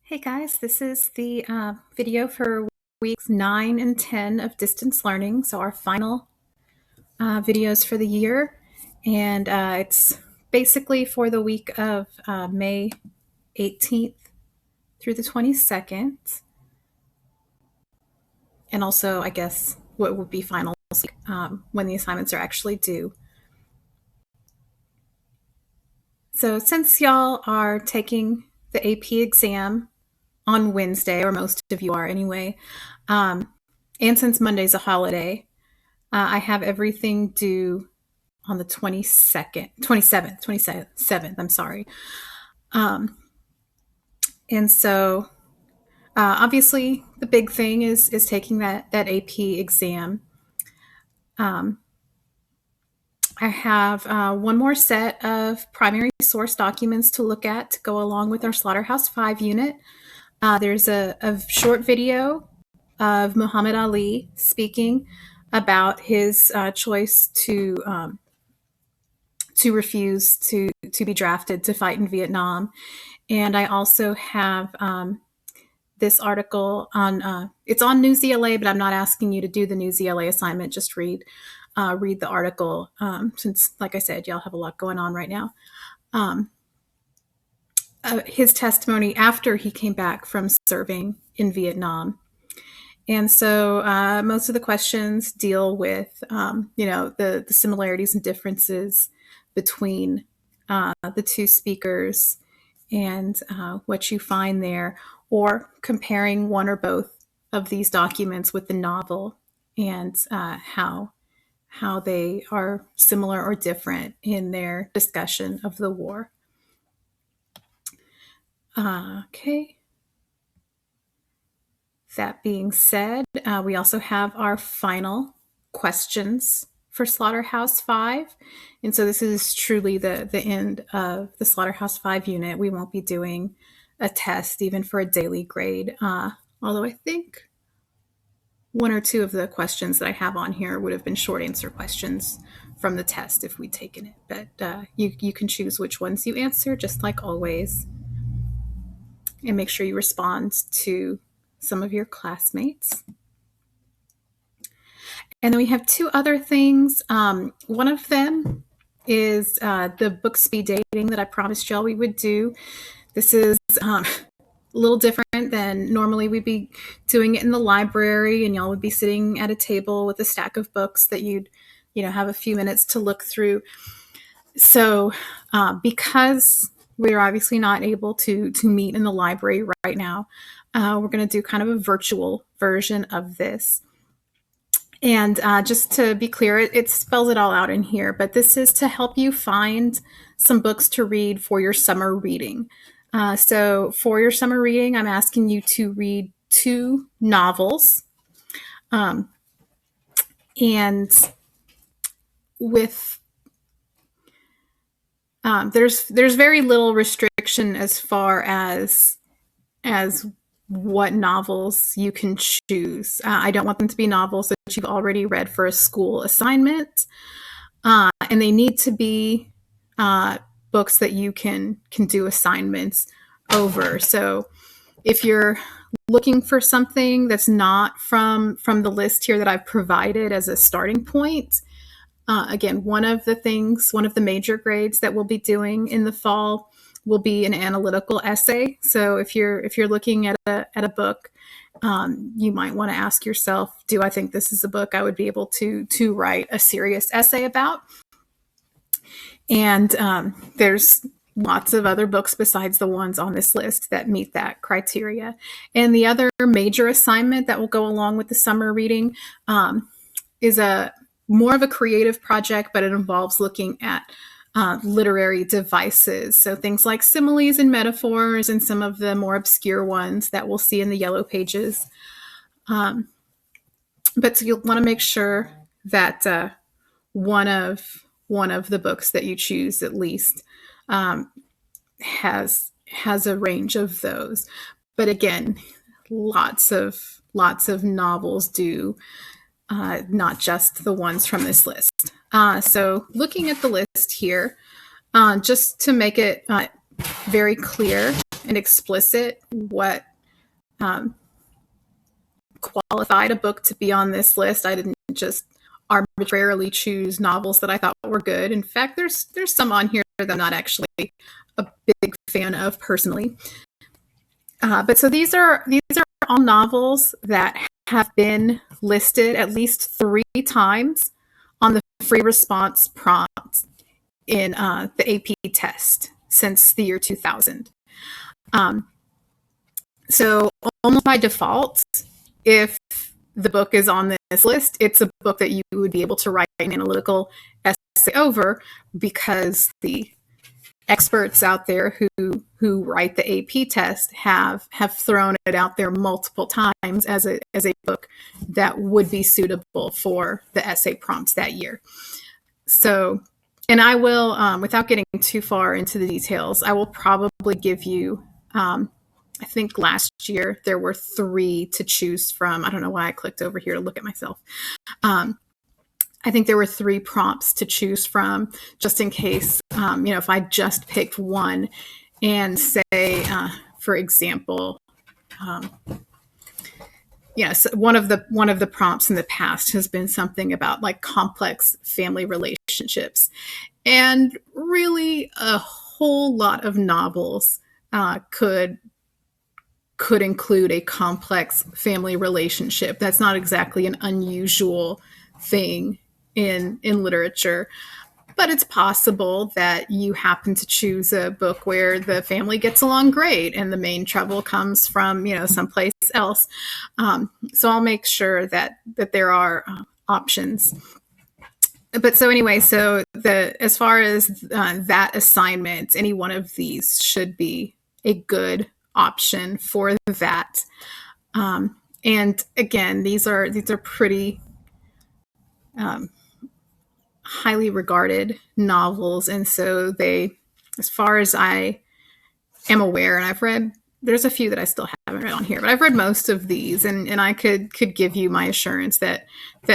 Hey guys, this is the video for weeks 9 and 10 of distance learning. So our final videos for the year. And it's basically for the week of May 18th through the 22nd. And also, I guess, what would be finals when the assignments are actually due. So since y'all are taking the AP exam on Wednesday, or most of you are anyway, and since Monday's a holiday, I have everything due on the 27th, I'm sorry. And so obviously the big thing is taking that AP exam. I have one more set of primary source documents to look at to go along with our Slaughterhouse 5 unit. There's a short video of Muhammad Ali speaking about his choice to refuse to be drafted to fight in Vietnam. And I also have this article on, it's on Newsela, but I'm not asking you to do the Newsela assignment, just read the article, since, like I said, y'all have a lot going on right now. His testimony after he came back from serving in Vietnam. And so most of the questions deal with, the similarities and differences between the two speakers and what you find there, or comparing one or both of these documents with the novel and how they are similar or different in their discussion of the war. Okay. That being said, we also have our final questions for Slaughterhouse 5. And so this is truly the end of the Slaughterhouse 5 unit. We won't be doing a test even for a daily grade, although I think one or two of the questions that I have on here would have been short answer questions from the test if we'd taken it. But you can choose which ones you answer, just like always. And make sure you respond to some of your classmates. And then we have two other things. One of them is the book speed dating that I promised y'all we would do. This is a little different than normally we'd be doing it in the library, and y'all would be sitting at a table with a stack of books that you'd have a few minutes to look through. So because we're obviously not able to meet in the library right now, we're going to do kind of a virtual version of this. And just to be clear, it spells it all out in here, but this is to help you find some books to read for your summer reading. So for your summer reading, I'm asking you to read 2 novels. And with there's very little restriction as far as what novels you can choose. I don't want them to be novels that you've already read for a school assignment, and they need to be books that you can do assignments over. So if you're looking for something that's not from the list here that I've provided as a starting point, again, one of the major grades that we'll be doing in the fall will be an analytical essay. So if you're looking at a book, you might want to ask yourself, do I think this is a book I would be able to write a serious essay about? And there's lots of other books besides the ones on this list that meet that criteria. And the other major assignment that will go along with the summer reading is more of a creative project, but it involves looking at literary devices. So things like similes and metaphors and some of the more obscure ones that we'll see in the yellow pages. But so you'll want to make sure that one of the books that you choose at least has a range of those. But again, lots of novels do, not just the ones from this list. So looking at the list here, just to make it very clear and explicit what qualified a book to be on this list. I didn't just arbitrarily choose novels that I thought were good. In fact, there's some on here that I'm not actually a big fan of personally. But so these are all novels that have been listed at least 3 times on the free response prompt in the AP test since the year 2000. So almost by default, if the book is on this list, it's a book that you would be able to write an analytical essay over, because the experts out there who write the AP test have thrown it out there multiple times as a book that would be suitable for the essay prompts that year. So, and I will, without getting too far into the details, I will probably give you, I think last year there were 3 to choose from. I don't know why I clicked over here to look at myself. I think there were 3 prompts to choose from, just in case, if I just picked one and say, for example, yes, one of the prompts in the past has been something about like complex family relationships, and really a whole lot of novels could include a complex family relationship. That's not exactly an unusual thing in literature, but it's possible that you happen to choose a book where the family gets along great and the main trouble comes from, someplace else. So I'll make sure that there are options. But so anyway, so as far as that assignment, any one of these should be a good option for that. And again, these are pretty highly regarded novels, and so they, as far as I am aware, and I've read, there's a few that I still haven't read on here, but I've read most of these, and I could give you my assurance that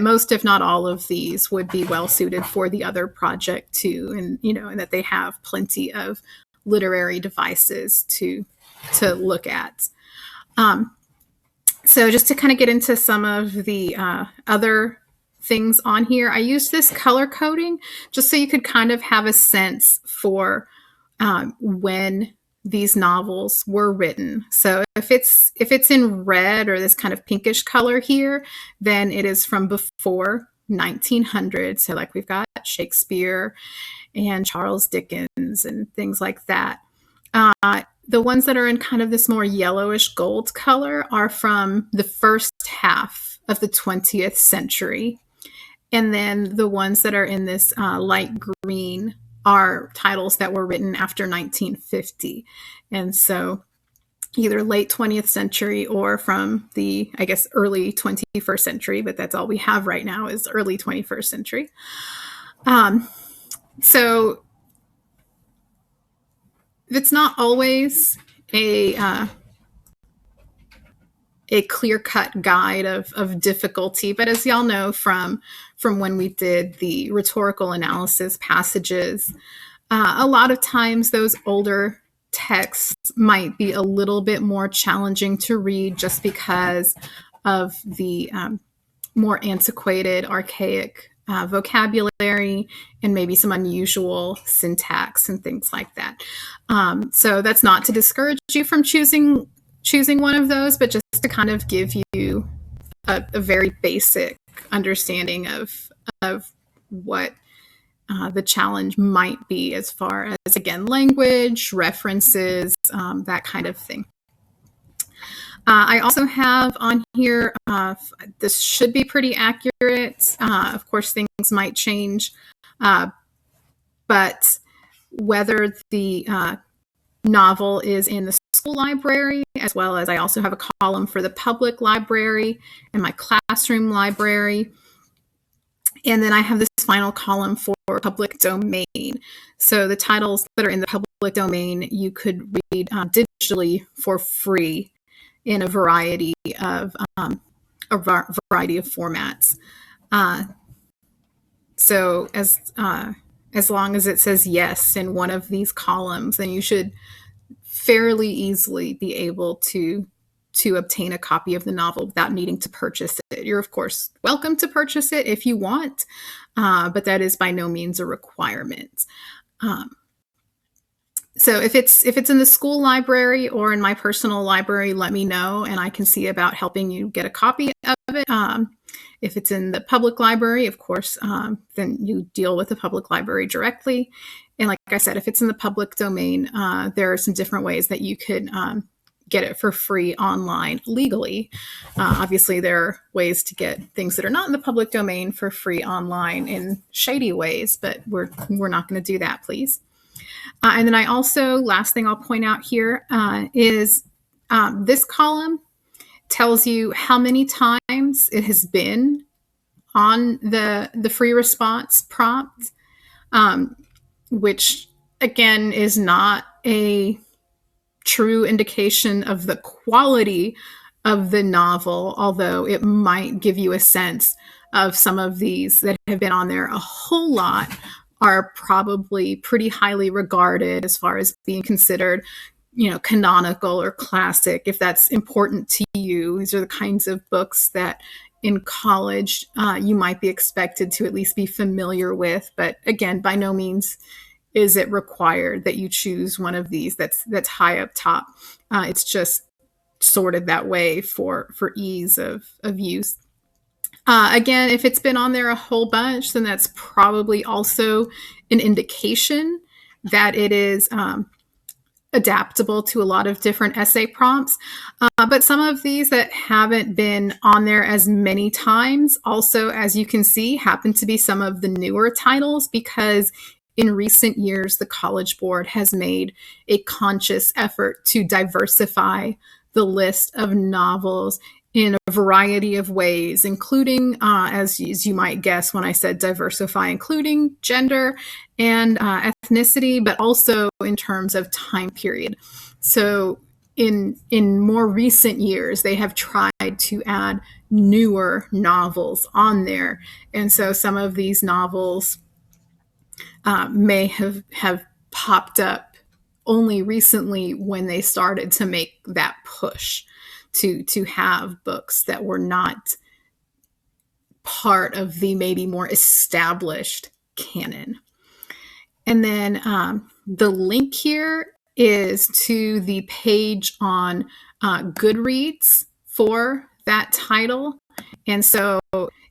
most, if not all of these, would be well suited for the other project too, and and that they have plenty of literary devices to look at. So just to kind of get into some of the other things on here, I used this color coding just so you could kind of have a sense for when these novels were written. So if it's in red or this kind of pinkish color here, then it is from before 1900. So like we've got Shakespeare and Charles Dickens and things like that. The ones that are in kind of this more yellowish gold color are from the first half of the 20th century. And then the ones that are in this light green are titles that were written after 1950. And so either late 20th century or from the, I guess, early 21st century, but that's all we have right now is early 21st century. So it's not always a clear-cut guide of difficulty, but as y'all know from when we did the rhetorical analysis passages, a lot of times those older texts might be a little bit more challenging to read just because of the more antiquated, archaic vocabulary and maybe some unusual syntax and things like that. So that's not to discourage you from choosing one of those, but just to kind of give you a very basic understanding of what the challenge might be as far as, again, language, references, that kind of thing. I also have on here, this should be pretty accurate. Of course, things might change, but whether the novel is in the school library, as well as I also have a column for the public library and my classroom library. And then I have this final column for public domain. So the titles that are in the public domain, you could read digitally for free in a variety of formats. So as long as it says yes in one of these columns, then you should fairly easily be able to obtain a copy of the novel without needing to purchase it. You're, of course, welcome to purchase it if you want, but that is by no means a requirement. So if it's in the school library or in my personal library, let me know, and I can see about helping you get a copy of it. If it's in the public library, of course, then you deal with the public library directly. And like I said, if it's in the public domain, there are some different ways that you could get it for free online legally. Obviously, there are ways to get things that are not in the public domain for free online in shady ways, but we're not going to do that, please. And then I also, last thing I'll point out here is this column tells you how many times it has been on the free response prompt, which again is not a true indication of the quality of the novel, although it might give you a sense of some of these that have been on there a whole lot are probably pretty highly regarded as far as being considered, canonical or classic, if that's important to you. These are the kinds of books that in college you might be expected to at least be familiar with. But again, by no means is it required that you choose one of these that's high up top. It's just sorted that way for ease of use. Again, if it's been on there a whole bunch, then that's probably also an indication that it is adaptable to a lot of different essay prompts. But some of these that haven't been on there as many times also, as you can see, happen to be some of the newer titles, because in recent years, the College Board has made a conscious effort to diversify the list of novels in a variety of ways, including, as you might guess when I said diversify, including gender and ethnicity, but also in terms of time period. So in more recent years, they have tried to add newer novels on there. And so some of these novels may have popped up only recently when they started to make that push to have books that were not part of the maybe more established canon. And then the link here is to the page on Goodreads for that title. And so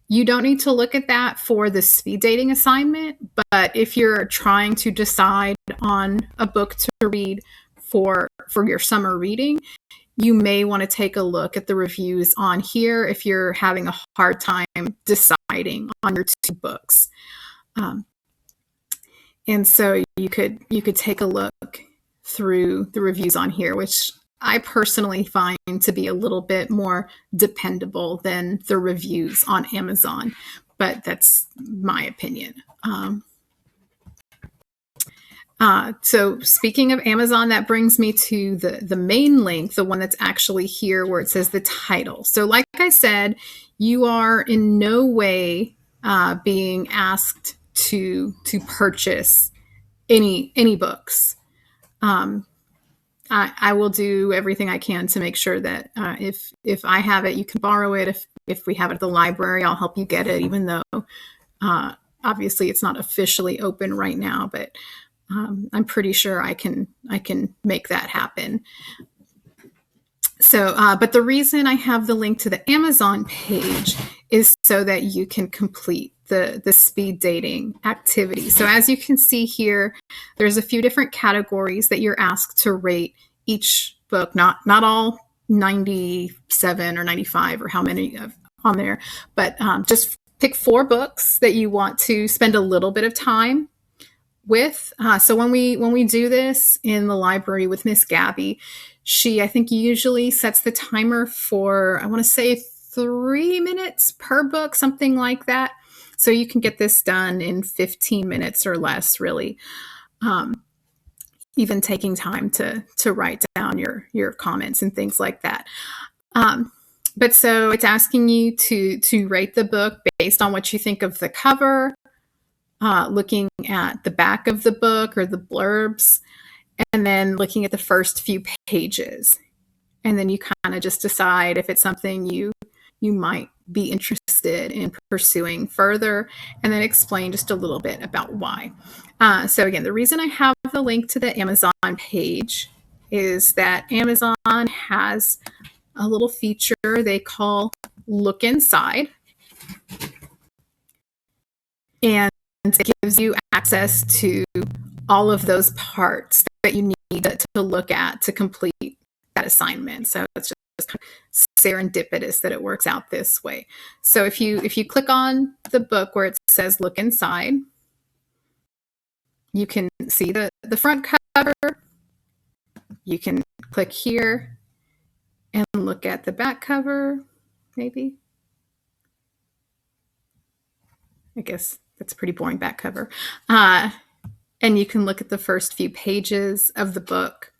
you don't need to look at that for the speed dating assignment, but if you're trying to decide on a book to read for your summer reading, you may want to take a look at the reviews on here if you're having a hard time deciding on your two books. And so you could take a look through the reviews on here, which I personally find to be a little bit more dependable than the reviews on Amazon, but that's my opinion. So speaking of Amazon, that brings me to the main link, the one that's actually here where it says the title. So like I said, you are in no way being asked to purchase any books. I will do everything I can to make sure that if I have it, you can borrow it. If we have it at the library, I'll help you get it, even though obviously it's not officially open right now, but I'm pretty sure I can make that happen. So, but the reason I have the link to the Amazon page is so that you can complete the speed dating activity. So as you can see here, there's a few different categories that you're asked to rate each book, not all 97 or 95 or how many on there, but just pick 4 books that you want to spend a little bit of time with. So when we do this in the library with Miss Gabby, she, I think, usually sets the timer for, I want to say 3 minutes per book, something like that. So you can get this done in 15 minutes or less, really. Even taking time to write down your comments and things like that. But so it's asking you to rate the book based on what you think of the cover, looking at the back of the book or the blurbs, and then looking at the first few pages. And then you kind of just decide if it's something you might be interested in pursuing further, and then explain just a little bit about why. So again, the reason I have the link to the Amazon page is that Amazon has a little feature they call Look Inside. And it gives you access to all of those parts that you need to look at to complete that assignment. So it's just kind of serendipitous that it works out this way. So if you click on the book where it says Look Inside, you can see the front cover. You can click here and look at the back cover, maybe. I guess that's a pretty boring back cover. And you can look at the first few pages of the book.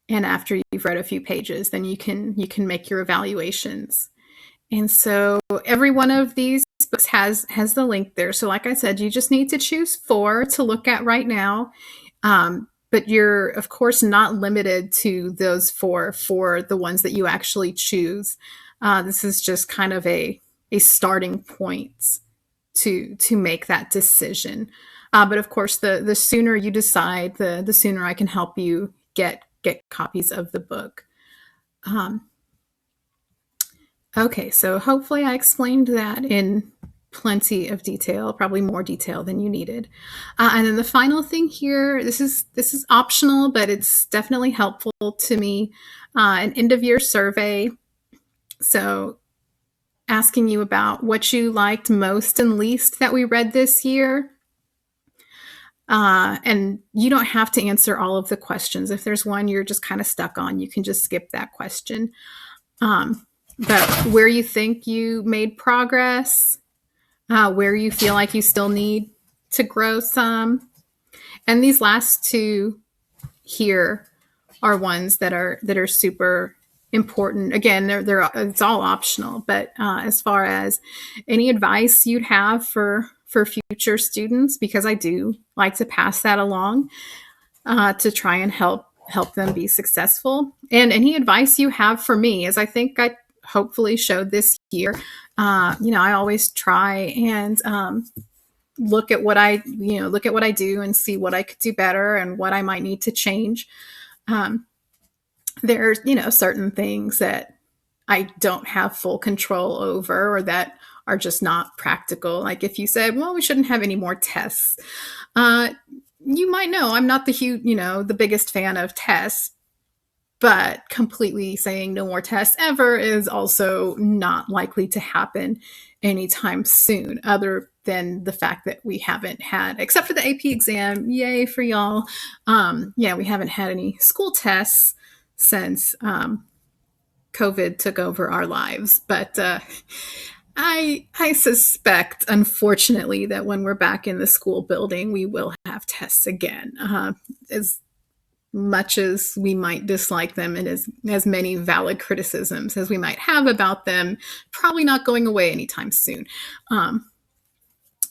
And after you've read a few pages, then you can make your evaluations. And so every one of these books has the link there. So like I said, you just need to choose 4 to look at right now. But you're, of course, not limited to those 4 for the ones that you actually choose. This is just kind of a starting point to make that decision. But of course, the sooner you decide, the sooner I can help you get copies of the book. Okay, so hopefully I explained that in plenty of detail, probably more detail than you needed. And then the final thing here, this is optional, but it's definitely helpful to me, an end of year survey. So asking you about what you liked most and least that we read this year. And you don't have to answer all of the questions. If there's one you're just kind of stuck on, you can just skip that question. But where you think you made progress, where you feel like you still need to grow some. And these last 2 here are ones that are super important. Again, it's all optional, but as far as any advice you'd have for future students, because I do like to pass that along to try and help them be successful. And any advice you have for me, as I think I hopefully showed this year, I always try and look at what I do and see what I could do better and what I might need to change. There's, certain things that I don't have full control over or that are just not practical. Like if you said, well, we shouldn't have any more tests, you might know I'm not the biggest fan of tests, but completely saying no more tests ever is also not likely to happen anytime soon, other than the fact that we haven't had, except for the AP exam, yay for y'all. We haven't had any school tests since COVID took over our lives. But I suspect, unfortunately, that when we're back in the school building, we will have tests again. As much as we might dislike them and as many valid criticisms as we might have about them, probably not going away anytime soon.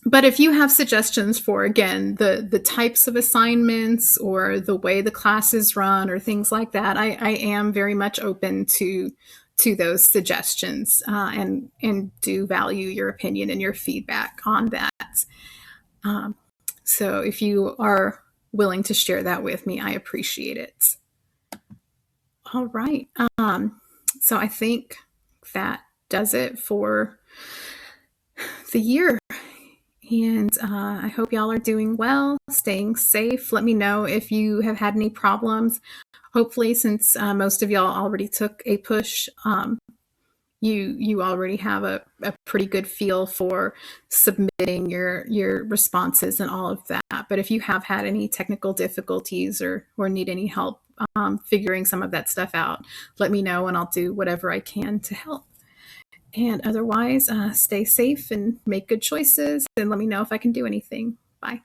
But if you have suggestions for, again, the types of assignments or the way the classes run or things like that, I am very much open to those suggestions and do value your opinion and your feedback on that. So if you are willing to share that with me, I appreciate it. All right. So I think that does it for the year. And I hope y'all are doing well, staying safe. Let me know if you have had any problems. Hopefully, since most of y'all already took a push, you already have a pretty good feel for submitting your responses and all of that. But if you have had any technical difficulties or need any help figuring some of that stuff out, let me know and I'll do whatever I can to help. And otherwise, stay safe and make good choices, and let me know if I can do anything. Bye.